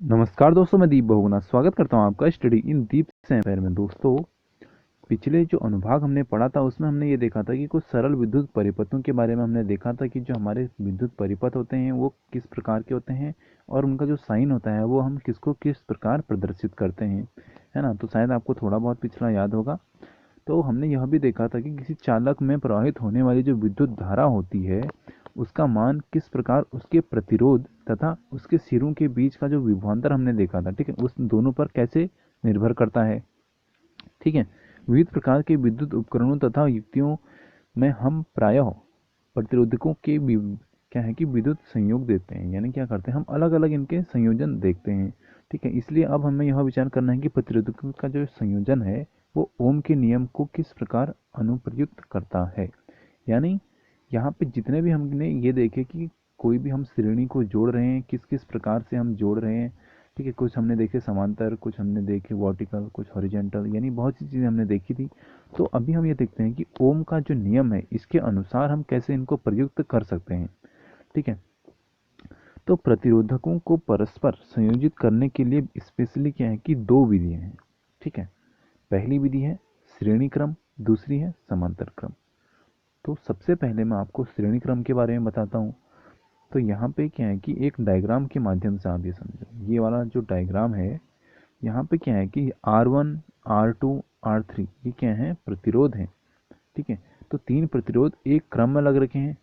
नमस्कार दोस्तों, मैं दीप बहुगुणा स्वागत करता हूं आपका स्टडी इन दीप से एम्पायर में। दोस्तों, पिछले जो अनुभाग हमने पढ़ा था उसमें हमने ये देखा था कि कुछ सरल विद्युत परिपथों के बारे में हमने देखा था कि जो हमारे विद्युत परिपथ होते हैं वो किस प्रकार के होते हैं और उनका जो साइन होता है वो हम किसको किस प्रकार प्रदर्शित करते हैं, है ना। तो शायद आपको थोड़ा बहुत पिछला याद होगा। तो हमने यह भी देखा था कि किसी चालक में प्रवाहित होने वाली जो विद्युत धारा होती है उसका मान किस प्रकार उसके प्रतिरोध तथा उसके सिरों के बीच का जो विभवांतर हमने देखा था, ठीक है, उस दोनों पर कैसे निर्भर करता है। ठीक है। विविध प्रकार के विद्युत उपकरणों तथा युक्तियों में हम प्रायः प्रतिरोधकों के क्या है कि विद्युत संयोग देते हैं, यानी क्या करते हैं हम अलग अलग इनके संयोजन देखते हैं। ठीक है। इसलिए अब हमें यह विचार करना है कि प्रतिरोधकों का जो संयोजन है वो ओम के नियम को किस प्रकार अनुप्रयुक्त करता है। यानी यहाँ पे जितने भी हमने ये देखे कि कोई भी हम श्रेणी को जोड़ रहे हैं किस किस प्रकार से हम जोड़ रहे हैं। ठीक है। कुछ हमने देखे समांतर, कुछ हमने देखे वर्टिकल, कुछ हॉरिजॉन्टल, यानी बहुत सी चीज़ें हमने देखी थी। तो अभी हम ये देखते हैं कि ओम का जो नियम है इसके अनुसार हम कैसे इनको प्रयुक्त कर सकते हैं। ठीक है। तो प्रतिरोधकों को परस्पर संयोजित करने के लिए स्पेशली क्या है कि दो विधियां हैं। ठीक है। पहली विधि है श्रेणी क्रम, दूसरी है समांतर क्रम। तो सबसे पहले मैं आपको श्रेणी क्रम के बारे में बताता हूँ। तो यहाँ पे क्या है कि एक डायग्राम के माध्यम से आप ये समझो, ये वाला जो डायग्राम है यहाँ पे क्या है कि R1, R2, R3 ये क्या है प्रतिरोध है। ठीक है। तो तीन प्रतिरोध एक क्रम में लग रखे हैं,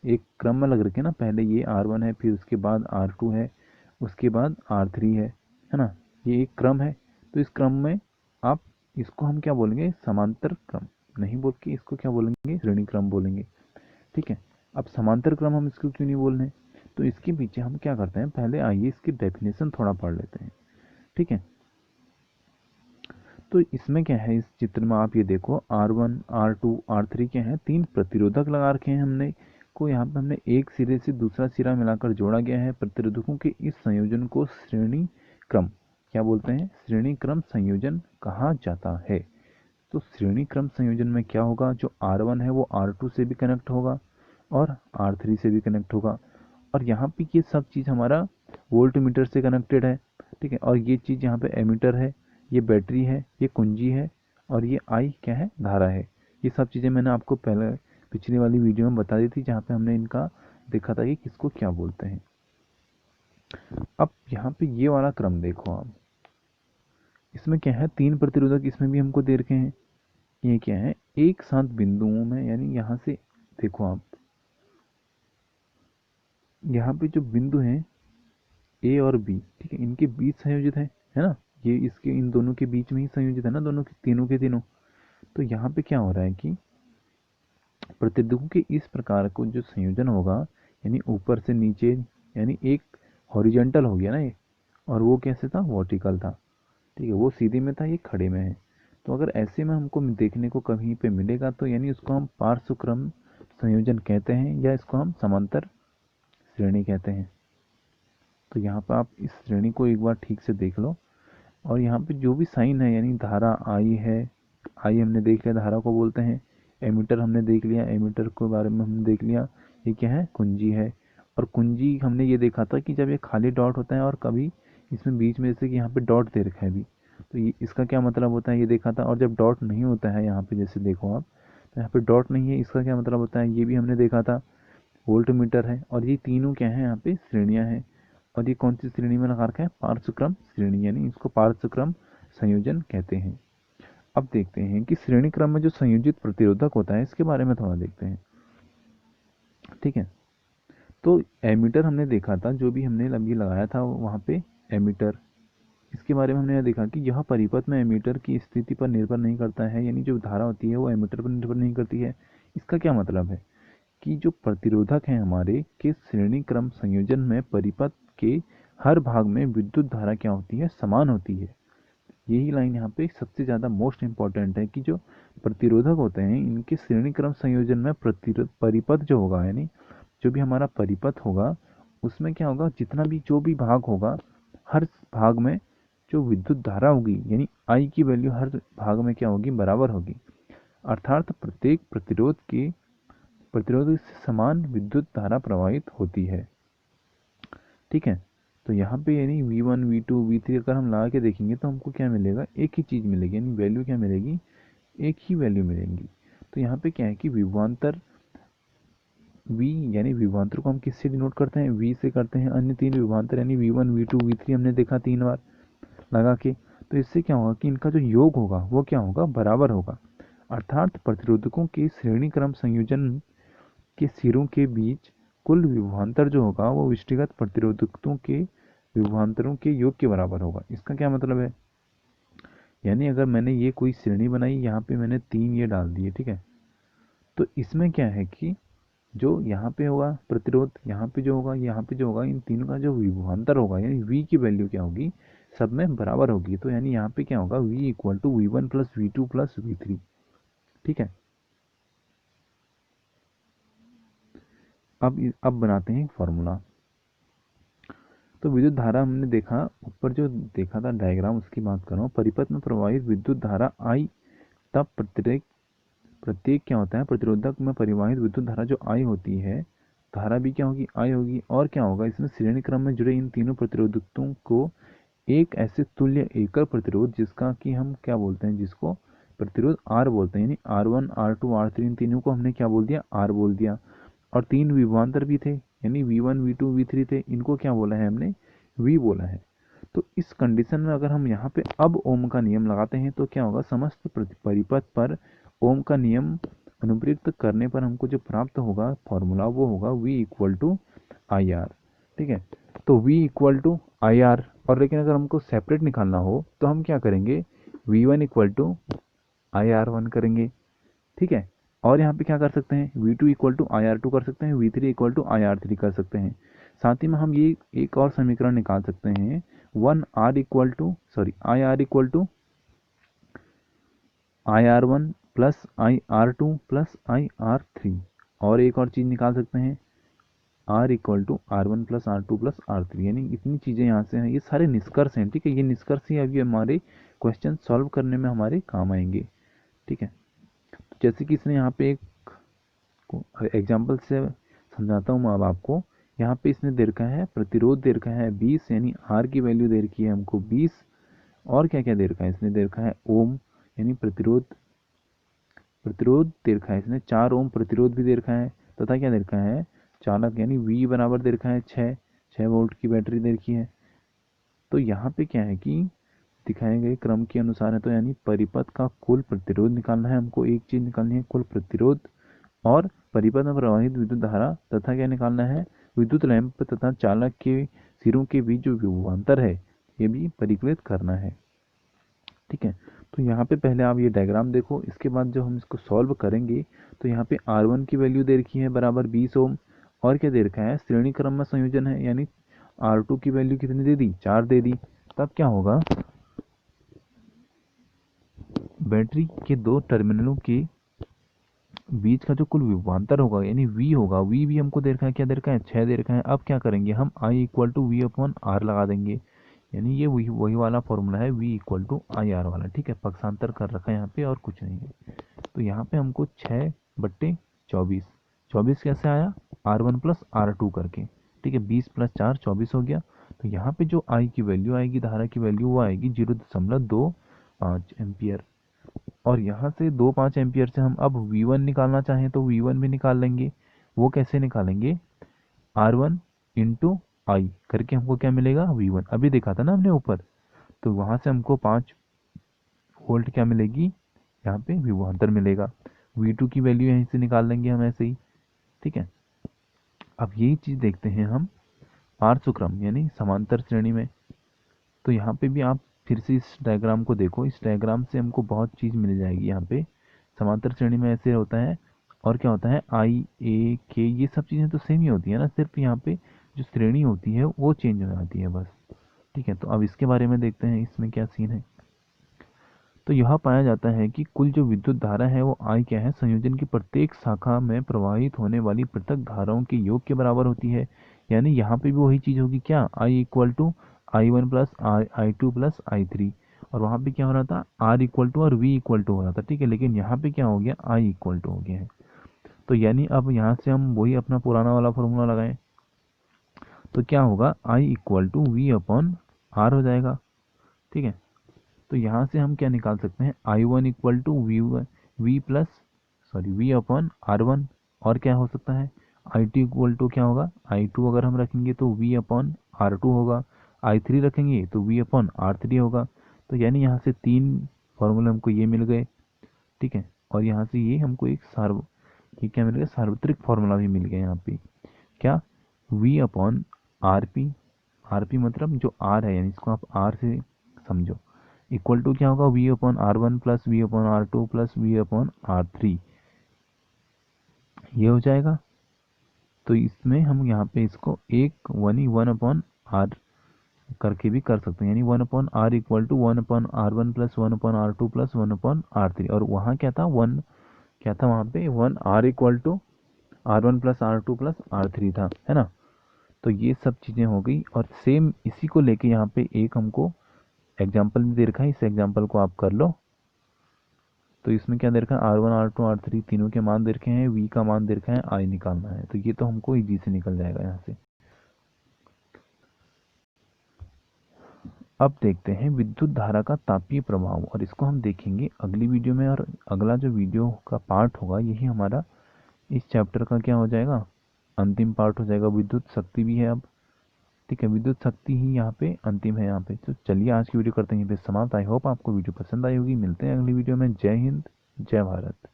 एक क्रम में लग रखे हैं ना। पहले ये R1 है, फिर उसके बाद R2 है, उसके बाद R3 है ना। ये एक क्रम है। तो इस क्रम में आप इसको हम क्या बोलेंगे, समांतर क्रम नहीं बोल के इसको क्या बोलेंगे, श्रेणी क्रम बोलेंगे। ठीक है। अब समांतर क्रम हम इसको क्यों नहीं बोल रहे हैं, तो इसके पीछे हम क्या करते हैं, पहले आइए इसकी डेफिनेशन थोड़ा पढ़ लेते हैं। ठीक है। तो इसमें क्या है, इस चित्र में आप ये देखो R1, R2, R3 क्या है, तीन प्रतिरोधक लगा रखे हैं हमने को। यहाँ पे हमने एक सिरे से दूसरा सिरा मिलाकर जोड़ा गया है। प्रतिरोधकों के इस संयोजन को श्रेणी क्रम क्या बोलते हैं, श्रेणी क्रम संयोजन कहा जाता है। तो श्रेणी क्रम संयोजन में क्या होगा, जो R1 है वो R2 से भी कनेक्ट होगा और R3 से भी कनेक्ट होगा। और यहाँ पे ये सब चीज़ हमारा वोल्ट मीटर से कनेक्टेड है। ठीक है। और ये चीज़ यहाँ पे एमीटर है, ये बैटरी है, ये कुंजी है, और ये आई क्या है, धारा है। ये सब चीज़ें मैंने आपको पहले पिछली वाली वीडियो में बता दी थी जहाँ पे हमने इनका देखा था कि किसको क्या बोलते हैं। अब यहाँ पे ये वाला क्रम देखो आप, इसमें क्या है तीन प्रतिरोधक इसमें भी हमको दे रखे हैं। ये क्या है, एक साथ बिंदुओं में, यानी यहाँ से देखो आप, यहाँ पे जो बिंदु हैं ए और बी, ठीक है, इनके बीच संयोजित है ना। ये इसके इन दोनों के बीच में ही संयोजित है ना, दोनों के तीनों के तीनों। तो यहाँ पे क्या हो रहा है कि प्रतिरोधकों के इस प्रकार को जो संयोजन होगा, यानी ऊपर से नीचे, यानी एक हॉरिजॉन्टल हो गया ना ये, और वो कैसे था, वर्टिकल था। ठीक है। वो सीधे में था, ये खड़े में है। तो अगर ऐसे में हमको देखने को कहीं पे मिलेगा तो यानी उसको हम पार्श्वक्रम संयोजन कहते हैं या इसको हम समांतर श्रेणी कहते हैं। तो यहाँ पर आप इस श्रेणी को एक बार ठीक से देख लो। और यहाँ पे जो भी साइन है, यानी धारा आई है, आई हमने देख लिया, धारा को बोलते हैं। एमीटर हमने देख लिया, एमीटर के बारे में हमने देख लिया। ये क्या है, कुंजी है। और कुंजी हमने ये देखा था कि जब ये खाली डॉट होता है और कभी इसमें बीच में जैसे कि यहाँ पे डॉट दे रखा है अभी, तो ये इसका क्या मतलब होता है ये देखा था। और जब डॉट नहीं होता है यहाँ पे, जैसे देखो आप, तो यहाँ पे डॉट नहीं है, इसका क्या मतलब होता है ये भी हमने देखा था। वोल्ट मीटर है। और ये तीनों क्या है, यहाँ पे श्रेणियाँ हैं। और ये कौन सी श्रेणी में लगा रखा है, पार्श्वक्रम श्रेणी, यानी इसको पार्श्वक्रम संयोजन कहते हैं। अब देखते हैं कि श्रेणी क्रम में जो संयोजित प्रतिरोधक होता है इसके बारे में थोड़ा देखते हैं। ठीक है। तो एमीटर हमने देखा था, जो भी हमने अभी लगाया था वहाँ पे एमीटर, इसके बारे में हमने यह देखा कि यह परिपथ में एमीटर की स्थिति पर निर्भर नहीं करता है, यानी जो धारा होती है वो एमीटर पर निर्भर नहीं करती है। इसका क्या मतलब है कि जो प्रतिरोधक हैं हमारे के श्रेणी क्रम संयोजन में परिपथ के हर भाग में विद्युत धारा क्या होती है, समान होती है। यही लाइन यहाँ पे सबसे ज़्यादा मोस्ट इंपॉर्टेंट है कि जो प्रतिरोधक होते हैं इनके श्रेणी क्रम संयोजन में परिपथ जो होगा, यानी जो भी हमारा परिपथ होगा उसमें क्या होगा, जितना भी जो भी भाग होगा, हर भाग में जो विद्युत धारा होगी, यानी आई की वैल्यू हर भाग में क्या होगी, बराबर होगी। अर्थात प्रत्येक प्रतिरोध से समान विद्युत धारा प्रवाहित होती है। ठीक है। तो यहाँ पे यानी V1 V2 V3 अगर हम लगा के देखेंगे तो हमको क्या मिलेगा, एक ही चीज़ मिलेगी, यानी वैल्यू क्या मिलेगी, एक ही वैल्यू मिलेंगी। तो यहाँ पे क्या है कि विभवांतर V, यानी विभवांतर को हम किससे डिनोट करते हैं, V से करते हैं। अन्य तीन विभवांतर यानी V1 V2 V3 हमने देखा 3 बार लगा के। तो इससे क्या होगा कि इनका जो योग होगा वो क्या होगा, बराबर होगा। अर्थात प्रतिरोधकों के श्रेणी क्रम संयोजन के सिरों के बीच कुल विभवांतर जो होगा वो व्यष्टिगत प्रतिरोधकों के विभवांतरों के योग के बराबर होगा। इसका क्या मतलब है, यानी अगर मैंने ये कोई श्रेणी बनाई, यहाँ पे मैंने 3 ये डाल दिए, ठीक है, तो इसमें क्या है कि जो यहाँ पे होगा प्रतिरोध, यहाँ पे जो होगा, यहाँ पे जो होगा, इन तीनों का जो विभवांतर होगा यानी V की वैल्यू क्या होगी, सब में बराबर होगी। तो यानी यहाँ पे क्या होगा, V equal to V1 plus V2 plus V3, ठीक है। अब बनाते हैं फॉर्मूला। तो विद्युत धारा हमने देखा, ऊपर जो देखा था डायग्राम उसकी बात कर रहा हूँ। परिपथ में प्रवाहित विद्युत धारा I, तब प्रत्येक क्या होता है, प्रतिरोधक में परिवाहित विद्युत धारा जो I होती है, धारा भी क्या होगी, I होगी। और क्या होगा, इसमें श्रेणी क्रम में जुड़े इन तीनों प्रतिरोधकों को एक ऐसे तुल्य एकल प्रतिरोध जिसका कि हम क्या बोलते हैं, जिसको प्रतिरोध R बोलते हैं, यानी R1 R2 R3, इन तीनों को हमने क्या बोल दिया, R बोल दिया। और 3 विभवांतर भी थे, यानी V1 V2 V3 थे, इनको क्या बोला है हमने, V बोला है। तो इस कंडीशन में अगर हम यहाँ पे अब ओम का नियम लगाते हैं तो क्या होगा, समस्त परिपथ पर ओम का नियम अनुप्रयुक्त करने पर हमको जो प्राप्त होगा फॉर्मूला वो होगा V equal to I R, ठीक है। तो V equal to I R, और लेकिन अगर हमको सेपरेट निकालना हो तो हम क्या करेंगे, V1 equal to I R one करेंगे, ठीक है। और यहाँ पे क्या कर सकते हैं, V2 equal to I R two कर सकते हैं, V3 equal to I R three कर सकते हैं। साथ ही में हम ये एक और समीकरण निकाल सकते हैं, I R equal to I R one plus I R two plus I R three. और एक और चीज़ निकाल सकते हैं, R equal to R one plus R two plus R three. यानी इतनी चीज़ें यहाँ से हैं, ये सारे निष्कर्ष हैं, ठीक है। ये निष्कर्ष ही अभी हमारे क्वेश्चन सॉल्व करने में हमारे काम आएंगे, ठीक है। तो जैसे कि इसने यहाँ पे एक एग्जाम्पल से समझाता हूँ मैं अब आपको। यहाँ पे इसने दे रखा है प्रतिरोध, दे रखा है 20, यानी R की वैल्यू दे रखी है हमको 20। और क्या क्या दे रखा है, इसने दे रखा है ओम, यानी प्रतिरोध दे रखा है इसने 4 ओम प्रतिरोध भी दे रखा है, तथा क्या दे रखा है, चालक यानी V बराबर दे रखा है 6 वोल्ट की बैटरी दे रखी है। तो यहाँ पे क्या है कि दिखाए गए क्रम के अनुसार है, तो यानी परिपथ का कुल प्रतिरोध निकालना है हमको, एक चीज़ निकालनी है कुल प्रतिरोध, और परिपथ में प्रवाहित विद्युत धारा, तथा क्या निकालना है, विद्युत लैंप तथा चालक के सिरों के बीच जो विभवांतर है ये भी परिकलित करना है, ठीक है। तो यहाँ पे पहले आप ये डायग्राम देखो, इसके बाद जब हम इसको सॉल्व करेंगे तो यहाँ पे R1 की वैल्यू दे रखी है बराबर 20 ओम, और क्या दे रखा है, श्रेणी क्रम में संयोजन है, यानी R2 की वैल्यू कितनी दे दी, 4 दे दी। तब क्या होगा, बैटरी के दो टर्मिनलों के बीच का जो कुल विभवांतर होगा यानी V होगा, V भी हमको दे रखा है, क्या दे रखा है, 6 दे रखा है। अब क्या करेंगे हम, I equal to V upon R लगा देंगे, यानी ये वही वाला फॉर्मूला है, V equal to I R वाला, ठीक है। पक्षांतर कर रखा है यहाँ पे और कुछ नहीं है। तो यहाँ पे हमको 6/24, 24 कैसे आया, R1 प्लस R2 करके, ठीक है। 20 प्लस 4 24 हो गया। तो यहाँ पे जो I की वैल्यू आएगी, धारा की वैल्यू, वो आएगी 0.25 एम्पियर। और यहाँ से 2.5 एम्पियर से हम अब V1 निकालना चाहें तो V1 भी निकाल लेंगे। वो कैसे निकालेंगे, R1 इंटू आई करके हमको क्या मिलेगा, V1, अभी देखा था ना हमने ऊपर। तो वहाँ से हमको 5 वोल्ट क्या मिलेगी, यहाँ पे विभवांतर मिलेगा। V2 की वैल्यू यहीं से निकाल लेंगे हम ऐसे ही, ठीक है। अब यही चीज़ देखते हैं हम पार्श्वक्रम यानी समांतर श्रेणी में। तो यहाँ पे भी आप फिर से इस डायग्राम को देखो, इस डायग्राम से हमको बहुत चीज़ मिल जाएगी। यहाँ पे समांतर श्रेणी में ऐसे होता है, और क्या होता है, आई ए के, ये सब चीज़ें तो सेम ही होती है ना, सिर्फ यहाँ पे जो श्रेणी होती है वो चेंज हो जाती है बस, ठीक है। तो अब इसके बारे में देखते हैं इसमें क्या सीन है। तो यह पाया जाता है कि कुल जो विद्युत धारा है वो I क्या है, संयोजन की प्रत्येक शाखा में प्रवाहित होने वाली पृथक धाराओं के योग के बराबर होती है। यानी यहाँ पे भी वही चीज़ होगी, क्या, I equal to I one plus I two plus I three. और वहाँ पे क्या हो रहा था, R इक्वल टू और V इक्वल टू हो रहा था, ठीक है। लेकिन यहाँ पे क्या हो गया, I इक्वल टू हो गया है। तो यानी अब यहाँ से हम वही अपना पुराना वाला फॉर्मूला लगाएं, तो क्या होगा, I equal to V upon R हो जाएगा। ठीक है, तो यहाँ से हम क्या निकाल सकते हैं, I one equal to V plus sorry V upon R one. और क्या हो सकता है, आई टू इक्वल टू क्या होगा, आई टू अगर हम रखेंगे तो वी अपॉन आर टू होगा, आई थ्री रखेंगे तो वी अपॉन आर थ्री होगा। तो यानी यहाँ से तीन फॉर्मूले हमको ये मिल गए। ठीक है, और यहाँ से ये हमको ये क्या मिल गया, सार्वत्रिक फॉर्मूला भी मिल गया यहाँ पे। क्या, V upon R P, R P मतलब जो आर है, यानी इसको आप आर से समझो, इक्वल टू क्या होगा, V upon R one plus V upon R two plus V upon R three, ये हो जाएगा। तो इसमें हम यहाँ पे इसको एक वन ही वन अपॉन आर करके भी कर सकते हैं, यानी one upon R equal to one upon R one plus one upon R two plus one upon R three. और वहाँ क्या था, वन क्या था वहाँ पे, one R equal to R one plus R two plus R three था, है ना। तो ये सब चीज़ें हो गई, और सेम इसी को लेके यहाँ पे एक हमको एग्जाम्पल भी दे रखा है, इस एग्जाम्पल को आप कर लो। तो इसमें क्या दे रखा है, R one R two R three तीनों के मान दे रखे हैं, वी का मान दे रखा है, आई निकालना है। तो ये तो हमको इजी से निकल जाएगा यहाँ से। अब देखते हैं विद्युत धारा का तापीय प्रभाव, और इसको हम देखेंगे अगली वीडियो में। और अगला जो वीडियो का पार्ट होगा यही हमारा इस चैप्टर का क्या हो जाएगा, अंतिम पार्ट हो जाएगा। विद्युत शक्ति भी है अब। ठीक है, विद्युत शक्ति ही यहाँ पे अंतिम है यहाँ पे। तो चलिए आज की वीडियो करते हैं यहीं पे समाप्त। आई होप आपको वीडियो पसंद आई होगी। मिलते हैं अगली वीडियो में। जय हिंद, जय भारत।